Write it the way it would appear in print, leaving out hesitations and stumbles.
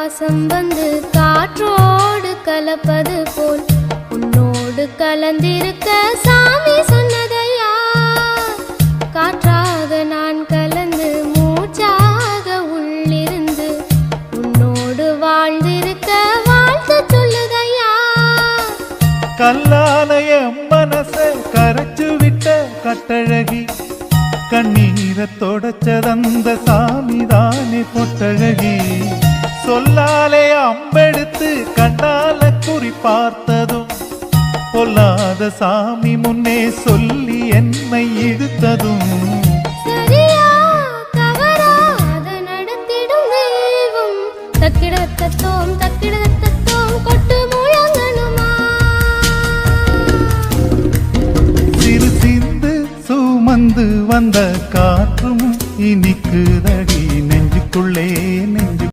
பாசம் வந்து காற்றோடு கலப்பது போல் உன்னோடு கலந்திருக்க சாமி சொன்னதையா. காற்றாக நான் கலந்து மூச்சாக உள்ளிருந்து உன்னோடு வாழ்ந்திருக்க வாழ்த்து சொல்லுதையா. கல்லாலய மனச கரைச்சு விட்ட கட்டழகி, கண்ணீரை தொடச்சதந்த சாமிதானே பொட்டழகி. சொல்லாலே அம்பெடுத்து கண்ணால குறி பார்த்ததும் பொல்லாத சாமி முன்னே சொல்லி என்னை இழுத்ததும் சரியா தவறா அதை நடத்திடும் தெய்வம். தக்கிடத்தத்தோம் தக்கிடத்தத்தோம் கொட்டு முழங்கணுமா. சிறு சிந்து சுமந்து வந்த காற்றும் இனிக்குதடி நெஞ்சுக்குள்ளே